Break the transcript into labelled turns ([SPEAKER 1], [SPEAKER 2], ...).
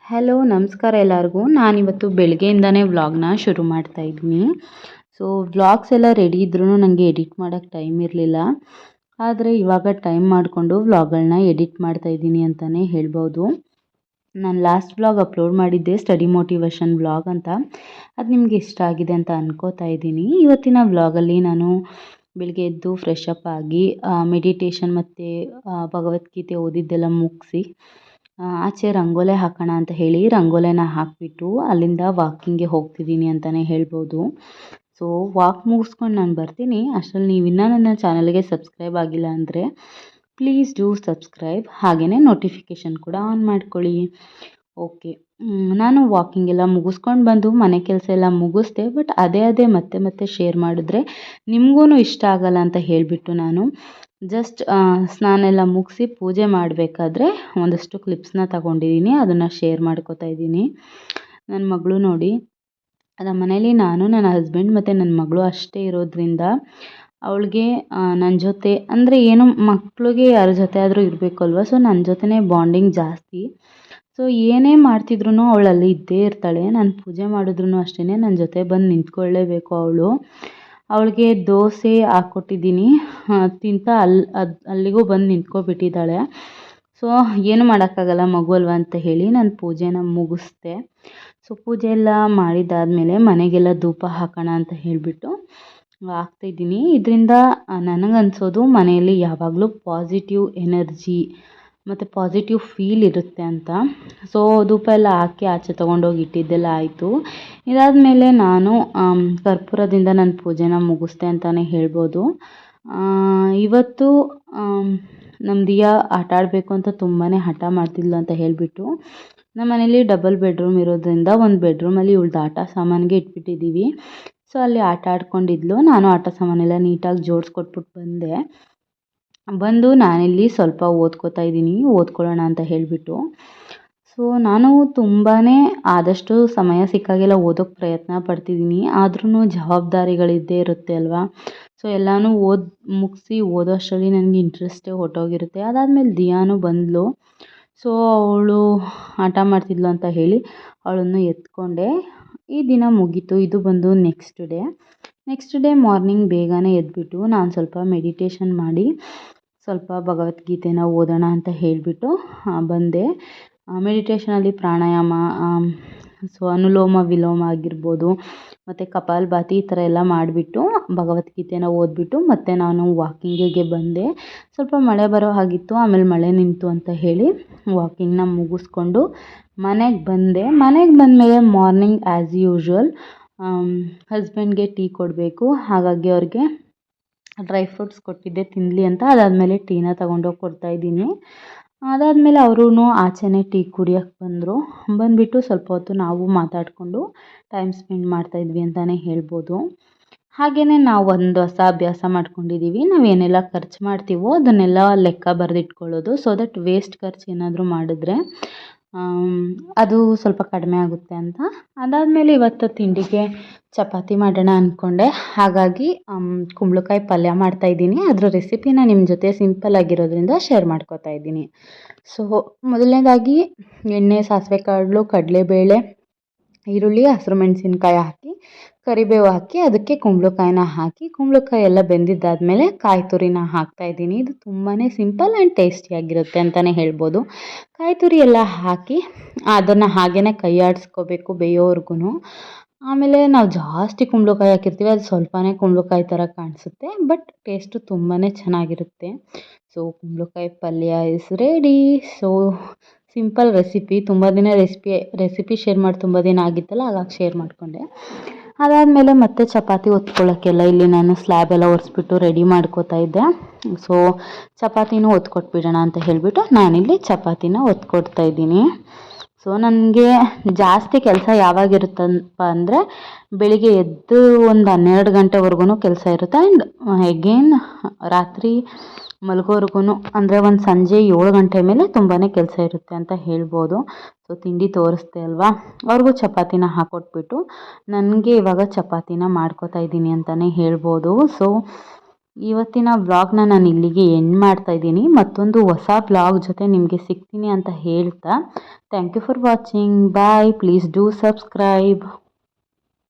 [SPEAKER 1] Hello ನಮಸ್ಕಾರ ಎಲ್ಲರಿಗೂ. ನಾನಿವತ್ತು ಬೆಳಗ್ಗೆಯಿಂದನೇ ವ್ಲಾಗ್ನ ಶುರು ಮಾಡ್ತಾ ಇದ್ದೀನಿ. ಸೊ ವ್ಲಾಗ್ಸ್ ಎಲ್ಲ ರೆಡಿ ಇದ್ರೂ ನನಗೆ ಎಡಿಟ್ ಮಾಡೋಕ್ಕೆ ಟೈಮ್ ಇರಲಿಲ್ಲ. ಆದರೆ ಇವಾಗ ಟೈಮ್ ಮಾಡಿಕೊಂಡು ವ್ಲಾಗ್ಗಳನ್ನ ಎಡಿಟ್ ಮಾಡ್ತಾ ಇದ್ದೀನಿ ಅಂತಲೇ ಹೇಳ್ಬೋದು. ನಾನು ಲಾಸ್ಟ್ ವ್ಲಾಗ್ ಅಪ್ಲೋಡ್ ಮಾಡಿದ್ದೆ ಸ್ಟಡಿ ಮೋಟಿವೇಶನ್ ವ್ಲಾಗ್ ಅಂತ. ಅದು ನಿಮಗೆ ಇಷ್ಟ ಆಗಿದೆ ಅಂತ ಅನ್ಕೋತಾ ಇದ್ದೀನಿ. ಇವತ್ತಿನ ವ್ಲಾಗಲ್ಲಿ ನಾನು ಬೆಳಗ್ಗೆ ಎದ್ದು ಫ್ರೆಶ್ ಅಪ್ ಆಗಿ ಮೆಡಿಟೇಷನ್ ಮತ್ತು ಭಗವದ್ಗೀತೆ ಓದಿದ್ದೆಲ್ಲ ಮುಗಿಸಿ ಆಚೆ ರಂಗೋಲೆ ಹಾಕೋಣ ಅಂತ ಹೇಳಿ ರಂಗೋಲೆನ ಹಾಕಿಬಿಟ್ಟು ಅಲ್ಲಿಂದ ವಾಕಿಂಗ್ಗೆ ಹೋಗ್ತಿದ್ದೀನಿ ಅಂತಲೇ ಹೇಳ್ಬೋದು. ಸೊ ವಾಕ್ ಮುಗಿಸ್ಕೊಂಡು ನಾನು ಬರ್ತೀನಿ. ಅಷ್ಟರಲ್ಲಿ ನೀವು ಇನ್ನೂ ನನ್ನ ಚಾನಲ್ಗೆ ಸಬ್ಸ್ಕ್ರೈಬ್ ಆಗಿಲ್ಲ ಅಂದರೆ ಪ್ಲೀಸ್ ಡೂ ಸಬ್ಸ್ಕ್ರೈಬ್, ಹಾಗೆಯೇ ನೋಟಿಫಿಕೇಷನ್ ಕೂಡ ಆನ್ ಮಾಡ್ಕೊಳ್ಳಿ. ಓಕೆ, ನಾನು ವಾಕಿಂಗ್ ಎಲ್ಲ ಮುಗಿಸ್ಕೊಂಡು ಬಂದು ಮನೆ ಕೆಲಸ ಎಲ್ಲ ಮುಗಿಸ್ದೆ. ಬಟ್ ಅದೇ ಮತ್ತೆ ಶೇರ್ ಮಾಡಿದ್ರೆ ನಿಮಗೂ ಇಷ್ಟ ಆಗಲ್ಲ ಅಂತ ಹೇಳಿಬಿಟ್ಟು ನಾನು ಜಸ್ಟ್ ಸ್ನಾನ ಎಲ್ಲ ಮುಗಿಸಿ ಪೂಜೆ ಮಾಡಬೇಕಾದ್ರೆ ಒಂದಷ್ಟು ಕ್ಲಿಪ್ಸ್ನ ತಗೊಂಡಿದ್ದೀನಿ, ಅದನ್ನು ಶೇರ್ ಮಾಡ್ಕೋತಾ ಇದ್ದೀನಿ. ನನ್ನ ಮಗಳು ನೋಡಿ, ನಮ್ಮ ಮನೇಲಿ ನಾನು, ನನ್ನ ಹಸ್ಬೆಂಡ್ ಮತ್ತು ನನ್ನ ಮಗಳು ಅಷ್ಟೇ ಇರೋದ್ರಿಂದ ಅವಳಿಗೆ ನನ್ನ ಜೊತೆ ಅಂದರೆ ಏನು ಮಕ್ಕಳಿಗೆ ಯಾರ ಜೊತೆ ಆದರೂ ಇರಬೇಕು ಅಲ್ವ. ಸೊ ನನ್ನ ಜೊತೆನೇ ಬಾಂಡಿಂಗ್ ಜಾಸ್ತಿ. ಸೊ ಏನೇ ಮಾಡ್ತಿದ್ರು ಅವಳಲ್ಲಿ ಇದ್ದೇ ಇರ್ತಾಳೆ. ನಾನು ಪೂಜೆ ಮಾಡಿದ್ರು ಅಷ್ಟೇ ನನ್ನ ಜೊತೆ ಬಂದು ನಿಂತ್ಕೊಳ್ಳೇಬೇಕು ಅವಳು. ಅವಳಿಗೆ ದೋಸೆ ಹಾಕ್ಕೊಟ್ಟಿದ್ದೀನಿ, ತಿಂತ ಅಲ್ಲಿಗೂ ಬಂದು ನಿಂತ್ಕೊಬಿಟ್ಟಿದ್ದಾಳೆ. ಸೊ ಏನು ಮಾಡೋಕ್ಕಾಗಲ್ಲ, ಮಗು ಅಲ್ವ ಅಂತ ಹೇಳಿ ನಾನು ಪೂಜೆನ ಮುಗಿಸ್ದೆ. ಸೊ ಪೂಜೆ ಎಲ್ಲ ಮಾಡಿದ್ದಾದಮೇಲೆ ಮನೆಗೆಲ್ಲ ಧೂಪ ಹಾಕೋಣ ಅಂತ ಹೇಳಿಬಿಟ್ಟು ಹಾಕ್ತಾಯಿದ್ದೀನಿ. ಇದರಿಂದ ನನಗನ್ಸೋದು ಮನೆಯಲ್ಲಿ ಯಾವಾಗಲೂ ಪಾಸಿಟಿವ್ ಎನರ್ಜಿ ಮತ್ತು ಪಾಸಿಟಿವ್ ಫೀಲ್ ಇರುತ್ತೆ ಅಂತ. ಸೊ ಧೂಪ ಎಲ್ಲ ಹಾಕಿ ಆಚೆ ತೊಗೊಂಡೋಗಿ ಇಟ್ಟಿದ್ದೆಲ್ಲ ಆಯಿತು. ಇದಾದಮೇಲೆ ನಾನು ಕರ್ಪೂರದಿಂದ ನನ್ನ ಪೂಜೆನ ಮುಗಿಸ್ದೆ ಅಂತಲೇ ಹೇಳ್ಬೋದು. ಇವತ್ತು ನಮ್ಮ ದಿಯಾ ಆಟ ಆಡಬೇಕು ಅಂತ ತುಂಬಾ ಹಠ ಮಾಡ್ತಿದ್ಲು ಅಂತ ಹೇಳಿಬಿಟ್ಟು ನಮ್ಮ ಮನೇಲಿ ಡಬಲ್ ಬೆಡ್ರೂಮ್ ಇರೋದ್ರಿಂದ ಒಂದು ಬೆಡ್ರೂಮಲ್ಲಿ ಇವಳ್ದು ಆಟ ಸಾಮಾನಿಗೆ ಇಟ್ಬಿಟ್ಟಿದ್ದೀವಿ. ಸೊ ಅಲ್ಲಿ ಆಟ ಆಡ್ಕೊಂಡಿದ್ಲು. ನಾನು ಆಟ ಸಾಮಾನೆಲ್ಲ ನೀಟಾಗಿ ಜೋಡಿಸ್ಕೊಟ್ಬಿಟ್ಟು ಬಂದು ನಾನಿಲ್ಲಿ ಸ್ವಲ್ಪ ಓದ್ಕೋತಾ ಇದ್ದೀನಿ, ಓದ್ಕೊಳ್ಳೋಣ ಅಂತ ಹೇಳಿಬಿಟ್ಟು. ಸೊ ನಾನು ತುಂಬಾ ಆದಷ್ಟು ಸಮಯ ಸಿಕ್ಕಾಗೆಲ್ಲ ಓದೋಕ್ಕೆ ಪ್ರಯತ್ನ ಪಡ್ತಿದ್ದೀನಿ. ಆದ್ರೂ ಜವಾಬ್ದಾರಿಗಳಿದ್ದೇ ಇರುತ್ತೆ ಅಲ್ವಾ. ಸೊ ಎಲ್ಲನೂ ಮುಗಿಸಿ ಓದೋ ಅಷ್ಟರಲ್ಲಿ ನನಗೆ ಇಂಟ್ರೆಸ್ಟೇ ಹೊರಟೋಗಿರುತ್ತೆ. ಅದಾದಮೇಲೆ ದಿಯಾನು ಬಂದಳು. ಸೊ ಅವಳು ಆಟ ಮಾಡ್ತಿದ್ಲು ಅಂತ ಹೇಳಿ ಅವಳನ್ನು ಎತ್ಕೊಂಡೆ. ಈ ದಿನ ಮುಗೀತು. ಇದು ಬಂದು ನೆಕ್ಸ್ಟ್ ಡೇ ಮಾರ್ನಿಂಗ್ ಬೇಗನೆ ಎದ್ಬಿಟ್ಟು ನಾನು ಸ್ವಲ್ಪ ಮೆಡಿಟೇಷನ್ ಮಾಡಿ ಸ್ವಲ್ಪ ಭಗವದ್ಗೀತೆನ ಓದೋಣ ಅಂತ ಹೇಳಿಬಿಟ್ಟು ಬಂದೆ. ಮೆಡಿಟೇಷನಲ್ಲಿ ಪ್ರಾಣಾಯಾಮ, ಸೊ ಅನುಲೋಮ ವಿಲೋಮ ಆಗಿರ್ಬೋದು ಮತ್ತು ಕಪಾಲಭಾತಿ ಈ ಥರ ಎಲ್ಲ ಮಾಡಿಬಿಟ್ಟು ಭಗವದ್ಗೀತೆನ ಓದಿಬಿಟ್ಟು ಮತ್ತೆ ನಾನು ವಾಕಿಂಗಿಗೆ ಬಂದೆ. ಸ್ವಲ್ಪ ಮಳೆ ಬರೋ ಹಾಗಿತ್ತು, ಆಮೇಲೆ ಮಳೆ ನಿಂತು ಅಂತ ಹೇಳಿ ವಾಕಿಂಗ್ನ ಮುಗಿಸ್ಕೊಂಡು ಮನೆಗೆ ಬಂದೆ. ಮನೆಗೆ ಬಂದಮೇಲೆ ಮಾರ್ನಿಂಗ್ ಆ್ಯಸ್ ಯೂಶ್ವಲ್ ಹಸ್ಬೆಂಡ್ಗೆ ಟೀ ಕೊಡಬೇಕು. ಹಾಗಾಗಿ ಅವ್ರಿಗೆ ಡ್ರೈ ಫ್ರೂಟ್ಸ್ ಕೊಟ್ಟಿದ್ದೆ ತಿನ್ನಲಿ ಅಂತ. ಅದಾದಮೇಲೆ ಟೀನ ತೊಗೊಂಡೋಗಿ ಕೊಡ್ತಾಯಿದ್ದೀನಿ. ಅದಾದಮೇಲೆ ಅವರೂ ಆಚೆನೇ ಟೀ ಕುಡಿಯೋಕ್ಕೆ ಬಂದುಬಿಟ್ಟು ಸ್ವಲ್ಪ ಹೊತ್ತು ನಾವು ಮಾತಾಡಿಕೊಂಡು ಟೈಮ್ ಸ್ಪೆಂಡ್ ಮಾಡ್ತಾಯಿದ್ವಿ ಅಂತಲೇ ಹೇಳ್ಬೋದು. ಹಾಗೆಯೇ ನಾವು ಒಂದು ಹೊಸ ಅಭ್ಯಾಸ ಮಾಡ್ಕೊಂಡಿದ್ದೀವಿ. ನಾವೇನೆಲ್ಲ ಖರ್ಚು ಮಾಡ್ತೀವೋ ಅದನ್ನೆಲ್ಲ ಲೆಕ್ಕ ಬರೆದಿಟ್ಕೊಳ್ಳೋದು. ಸೊ ದಟ್ ವೇಸ್ಟ್ ಖರ್ಚು ಏನಾದರೂ ಮಾಡಿದ್ರೆ ಅದು ಸ್ವಲ್ಪ ಕಡಿಮೆ ಆಗುತ್ತೆ ಅಂತ. ಅದಾದಮೇಲೆ ಇವತ್ತು ತಿಂಡಿಗೆ ಚಪಾತಿ ಮಾಡೋಣ ಅಂದ್ಕೊಂಡೆ. ಹಾಗಾಗಿ ಕುಂಬಳಕಾಯಿ ಪಲ್ಯ ಮಾಡ್ತಾಯಿದ್ದೀನಿ. ಅದರ ರೆಸಿಪಿನ ನಿಮ್ಮ ಜೊತೆ ಸಿಂಪಲ್ ಆಗಿರೋದ್ರಿಂದ ಶೇರ್ ಮಾಡ್ಕೋತಾ ಇದ್ದೀನಿ. ಸೊ ಮೊದಲನೇದಾಗಿ ಎಣ್ಣೆ, ಸಾಸಿವೆ ಕಾಳು, ಕಡಲೆಬೇಳೆ, ಈರುಳ್ಳಿ, ಹಸಿರು ಮೆಣಸಿನ್ಕಾಯಿ ಹಾಕಿ ಕರಿಬೇವು ಹಾಕಿ ಅದಕ್ಕೆ ಕುಂಬಳಕಾಯಿನ ಹಾಕಿ ಕುಂಬಳಕಾಯಿ ಎಲ್ಲ ಬೆಂದಿದ್ದಾದಮೇಲೆ ಕಾಯಿ ತುರಿನ ಹಾಕ್ತಾಯಿದ್ದೀನಿ. ಇದು ತುಂಬಾ ಸಿಂಪಲ್ ಆ್ಯಂಡ್ ಟೇಸ್ಟಿಯಾಗಿರುತ್ತೆ ಅಂತಲೇ ಹೇಳ್ಬೋದು. ಕಾಯಿ ತುರಿ ಎಲ್ಲ ಹಾಕಿ ಅದನ್ನು ಹಾಗೇ ಕೈ ಆಡಿಸ್ಕೋಬೇಕು ಬೇಯೋವರೆಗೂ. ಆಮೇಲೆ ನಾವು ಜಾಸ್ತಿ ಕುಂಬಳಕಾಯಿ ಹಾಕಿರ್ತೀವಿ, ಅದು ಸ್ವಲ್ಪನೇ ಕುಂಬಳಕಾಯಿ ಥರ ಕಾಣಿಸುತ್ತೆ, ಬಟ್ ಟೇಸ್ಟು ತುಂಬಾ ಚೆನ್ನಾಗಿರುತ್ತೆ. ಸೊ ಕುಂಬಳಕಾಯಿ ಪಲ್ಯ is ready. So simple recipe. ತುಂಬ ದಿನ ರೆಸಿಪಿ ಶೇರ್ ಮಾಡಿ ತುಂಬ ದಿನ ಆಗಿತ್ತಲ್ಲ, ಹಾಗಾಗಿ ಶೇರ್ ಮಾಡಿಕೊಂಡೆ. ಅದಾದಮೇಲೆ ಮತ್ತೆ ಚಪಾತಿ ಒತ್ಕೊಳ್ಳೋಕ್ಕೆಲ್ಲ ಇಲ್ಲಿ ನಾನು ಸ್ಲ್ಯಾಬ್ ಎಲ್ಲ ಒರೆಸ್ಬಿಟ್ಟು ರೆಡಿ ಮಾಡ್ಕೋತಾ ಇದ್ದೆ. ಸೊ ಚಪಾತಿನೂ ಒತ್ಕೊಟ್ಬಿಡೋಣ ಅಂತ ಹೇಳಿಬಿಟ್ಟು ನಾನಿಲ್ಲಿ ಚಪಾತಿನ ಒತ್ಕೊಡ್ತಾ ಇದ್ದೀನಿ. ಸೊ ನನಗೆ ಜಾಸ್ತಿ ಕೆಲಸ ಯಾವಾಗಿರುತ್ತಪ್ಪ ಅಂದರೆ ಬೆಳಿಗ್ಗೆ ಎದ್ದು ಒಂದು 12 ಗಂಟೆವರೆಗೂ ಕೆಲಸ ಇರುತ್ತೆ. ಆ್ಯಂಡ್ ಎಗೇನ್ ರಾತ್ರಿ ಮಲಗೋವರೆಗೂ ಅಂದರೆ ಒಂದು ಸಂಜೆ 7 ಗಂಟೆ ಮೇಲೆ ತುಂಬಾ ಕೆಲಸ ಇರುತ್ತೆ ಅಂತ ಹೇಳ್ಬೋದು. ಸೊ ತಿಂಡಿ ತೋರಿಸ್ದೆ ಅಲ್ವಾ, ಅವ್ರಿಗೂ ಚಪಾತಿನ ಹಾಕ್ಕೊಟ್ಬಿಟ್ಟು ನನಗೆ ಇವಾಗ ಚಪಾತಿನ ಮಾಡ್ಕೋತಾ ಇದ್ದೀನಿ ಅಂತಲೇ ಹೇಳ್ಬೋದು. ಸೊ ಇವತ್ತಿನ ವ್ಲಾಗ್ನ ನಾನು ಇಲ್ಲಿಗೆ ಎಂಡ್ ಮಾಡ್ತಾ ಇದ್ದೀನಿ. ಮತ್ತೊಂದು ಹೊಸ ವ್ಲಾಗ್ ಜೊತೆ ನಿಮಗೆ ಸಿಗ್ತೀನಿ ಅಂತ ಹೇಳ್ತಾ thank you for watching. Bye. Please do subscribe.